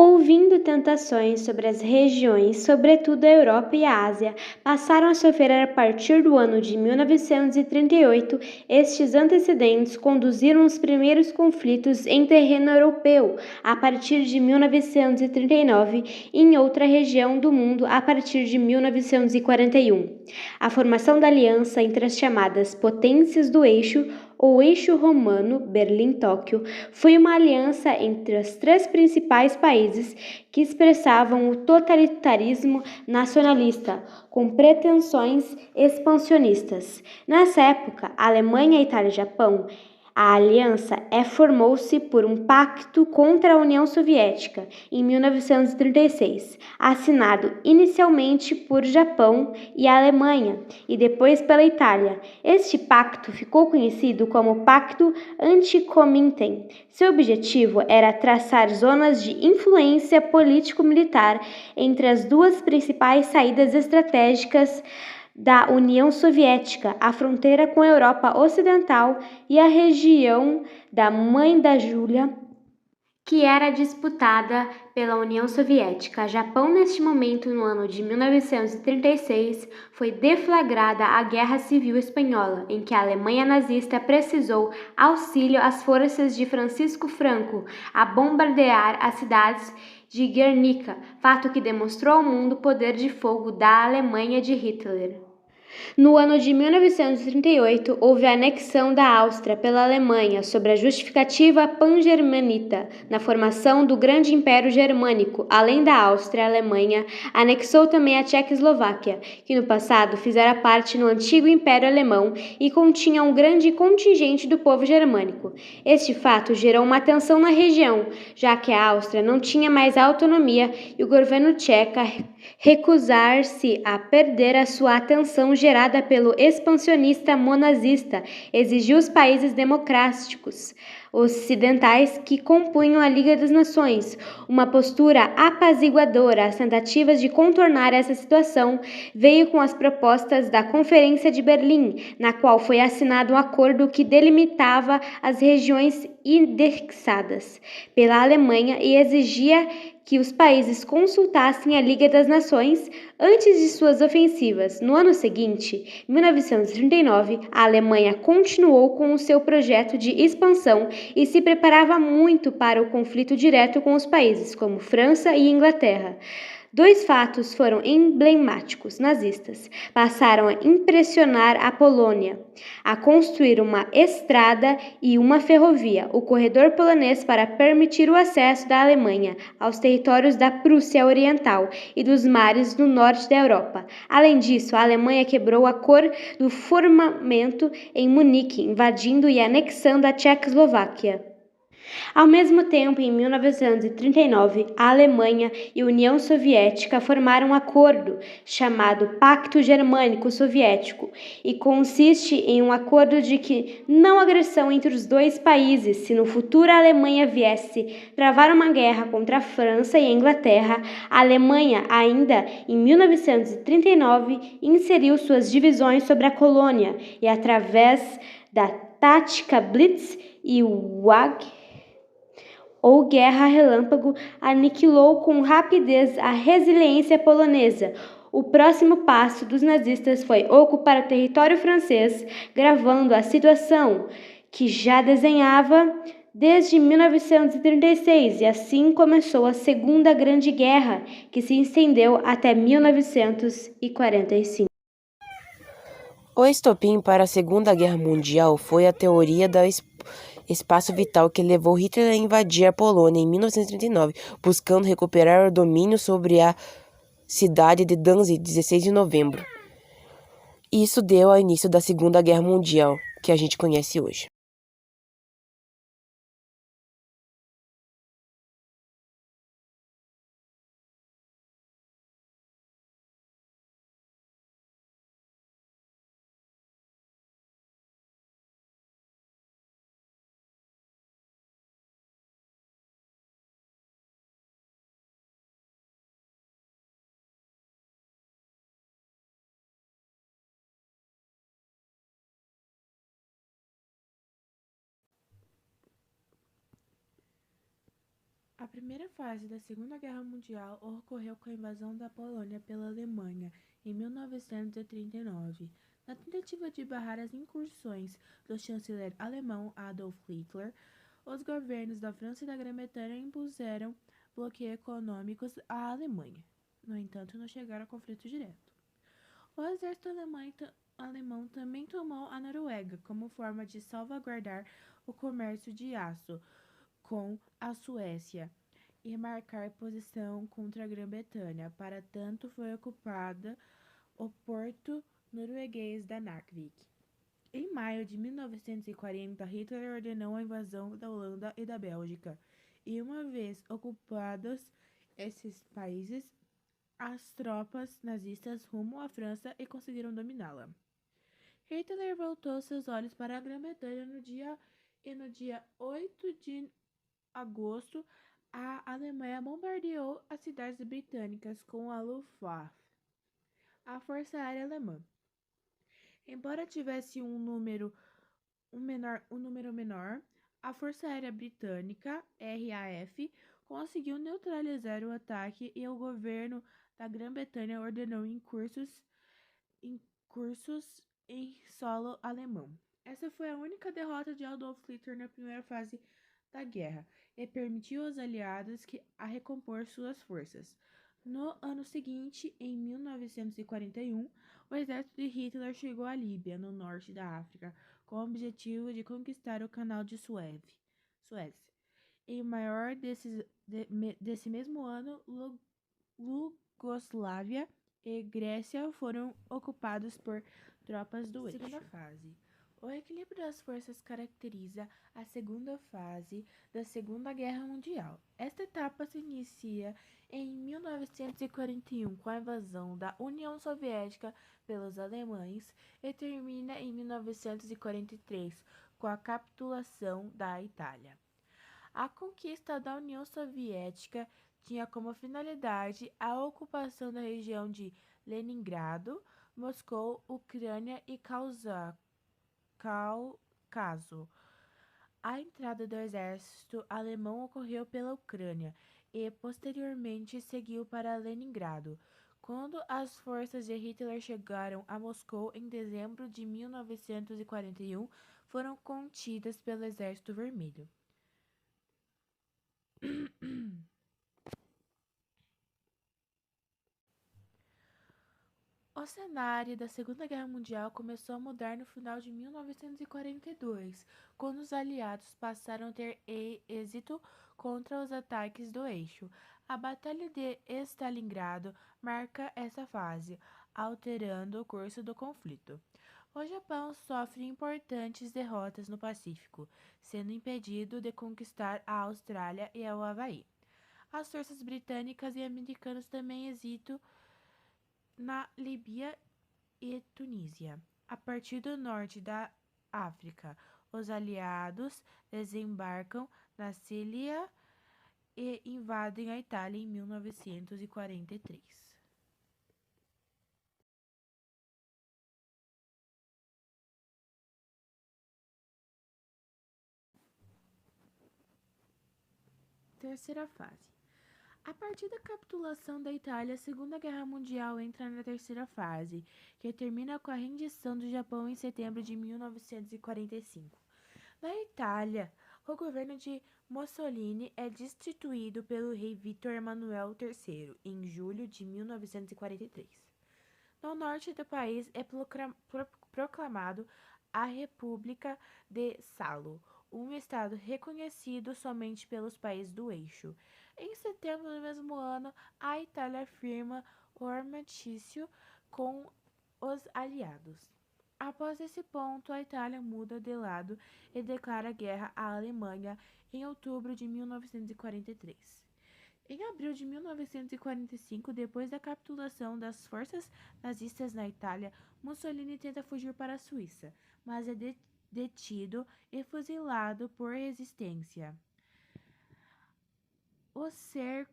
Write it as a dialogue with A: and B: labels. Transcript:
A: Ouvindo tentações sobre as regiões, sobretudo a Europa e a Ásia, passaram a sofrer a partir do ano de 1938. Estes antecedentes conduziram os primeiros conflitos em terreno europeu a partir de 1939 e em outra região do mundo a partir de 1941. A formação da aliança entre as chamadas potências do eixo ou eixo romano Berlim-Tóquio foi uma aliança entre os três principais países que expressavam o totalitarismo nacionalista, com pretensões expansionistas. Nessa época, Alemanha, Itália e Japão, a aliança formou-se por um pacto contra a União Soviética em 1936, assinado inicialmente por Japão e Alemanha e depois pela Itália. Este pacto ficou conhecido como Pacto Antikomintern. Seu objetivo era traçar zonas de influência político-militar entre as duas principais saídas estratégicas da União Soviética, a fronteira com a Europa Ocidental e a região da Mãe da Júlia, que era disputada pela União Soviética. Japão, neste momento, no ano de 1936, foi deflagrada a Guerra Civil Espanhola, em que a Alemanha nazista precisou auxílio às forças de Francisco Franco a bombardear as cidades de Guernica, fato que demonstrou ao mundo o poder de fogo da Alemanha de Hitler. No ano de 1938, houve a anexão da Áustria pela Alemanha sob a justificativa pan-germanita na formação do Grande Império Germânico. Além da Áustria, a Alemanha anexou também a Tchecoslováquia, que no passado fizera parte no antigo Império Alemão e continha um grande contingente do povo germânico. Este fato gerou uma tensão na região, já que a Áustria não tinha mais autonomia e o governo tcheca recusar-se a perder a sua atenção gerada pelo expansionista monazista, exigiu os países democráticos ocidentais que compunham a Liga das Nações uma postura apaziguadora. As tentativas de contornar essa situação veio com as propostas da Conferência de Berlim, na qual foi assinado um acordo que delimitava as regiões indexadas pela Alemanha e exigia que os países consultassem a Liga das Nações antes de suas ofensivas. No ano seguinte, 1939, a Alemanha continuou com o seu projeto de expansão e se preparava muito para o conflito direto com os países como França e Inglaterra. Dois fatos foram emblemáticos. Nazistas passaram a impressionar a Polônia, a construir uma estrada e uma ferrovia, o corredor polonês, para permitir o acesso da Alemanha aos territórios da Prússia Oriental e dos mares no norte da Europa. Além disso, a Alemanha quebrou a cor do firmamento em Munique, invadindo e anexando a Tchecoslováquia. Ao mesmo tempo, em 1939, a Alemanha e a União Soviética formaram um acordo chamado Pacto Germânico-Soviético e consiste em um acordo de que não agressão entre os dois países. Se no futuro a Alemanha viesse travar uma guerra contra a França e a Inglaterra, a Alemanha, ainda em 1939, inseriu suas divisões sobre a colônia e, através da tática Blitz e WAG, ou Guerra Relâmpago, aniquilou com rapidez a resiliência polonesa. O próximo passo dos nazistas foi ocupar o território francês, gravando a situação que já desenhava desde 1936, e assim começou a Segunda Grande Guerra, que se estendeu até 1945.
B: O estopim para a Segunda Guerra Mundial foi a teoria do espaço vital que levou Hitler a invadir a Polônia em 1939, buscando recuperar o domínio sobre a cidade de Danzig, 16 de novembro. Isso deu ao início da Segunda Guerra Mundial, que a gente conhece hoje.
C: A primeira fase da Segunda Guerra Mundial ocorreu com a invasão da Polônia pela Alemanha em 1939. Na tentativa de barrar as incursões do chanceler alemão Adolf Hitler, os governos da França e da Grã-Bretanha impuseram bloqueios econômicos à Alemanha. No entanto, não chegaram a conflito direto. O exército alemão também tomou a Noruega como forma de salvaguardar o comércio de aço com a Suécia e marcar posição contra a Grã-Bretanha. Para tanto, foi ocupada o porto norueguês da Narvik. Em maio de 1940, Hitler ordenou a invasão da Holanda e da Bélgica. E uma vez ocupados esses países, as tropas nazistas rumo à França e conseguiram dominá-la. Hitler voltou seus olhos para a Grã-Bretanha no dia 8 de agosto, a Alemanha bombardeou as cidades britânicas com a Luftwaffe, a Força Aérea Alemã. Embora tivesse um número menor, a Força Aérea Britânica, RAF, conseguiu neutralizar o ataque e o governo da Grã-Bretanha ordenou incursos em solo alemão. Essa foi a única derrota de Adolf Hitler na primeira fase da guerra e permitiu aos aliados a recompor suas forças. No ano seguinte, em 1941, o exército de Hitler chegou à Líbia, no norte da África, com o objetivo de conquistar o Canal de Suez. Em maior desse mesmo ano, Iugoslávia e Grécia foram ocupados por tropas do eixo. Segunda fase. O equilíbrio das forças caracteriza a segunda fase da Segunda Guerra Mundial. Esta etapa se inicia em 1941 com a invasão da União Soviética pelos alemães e termina em 1943 com a capitulação da Itália. A conquista da União Soviética tinha como finalidade a ocupação da região de Leningrado, Moscou, Ucrânia e Cáucaso. A entrada do exército alemão ocorreu pela Ucrânia e, posteriormente, seguiu para Leningrado. Quando as forças de Hitler chegaram a Moscou em dezembro de 1941, foram contidas pelo Exército Vermelho. O cenário da Segunda Guerra Mundial começou a mudar no final de 1942, quando os aliados passaram a ter êxito contra os ataques do eixo. A Batalha de Stalingrado marca essa fase, alterando o curso do conflito. O Japão sofre importantes derrotas no Pacífico, sendo impedido de conquistar a Austrália e o Havaí. As forças britânicas e americanas também hesitam na Líbia e Tunísia. A partir do norte da África, os aliados desembarcam na Síria e invadem a Itália em 1943. Terceira fase. A partir da capitulação da Itália, a Segunda Guerra Mundial entra na terceira fase, que termina com a rendição do Japão em setembro de 1945. Na Itália, o governo de Mussolini é destituído pelo rei Vítor Emanuel III em julho de 1943. No norte do país é proclamado a República de Salo, um estado reconhecido somente pelos países do eixo. Em setembro do mesmo ano, a Itália firma o armistício com os aliados. Após esse ponto, a Itália muda de lado e declara guerra à Alemanha em outubro de 1943. Em abril de 1945, depois da capitulação das forças nazistas na Itália, Mussolini tenta fugir para a Suíça, mas é detido e fuzilado por resistência. O cerco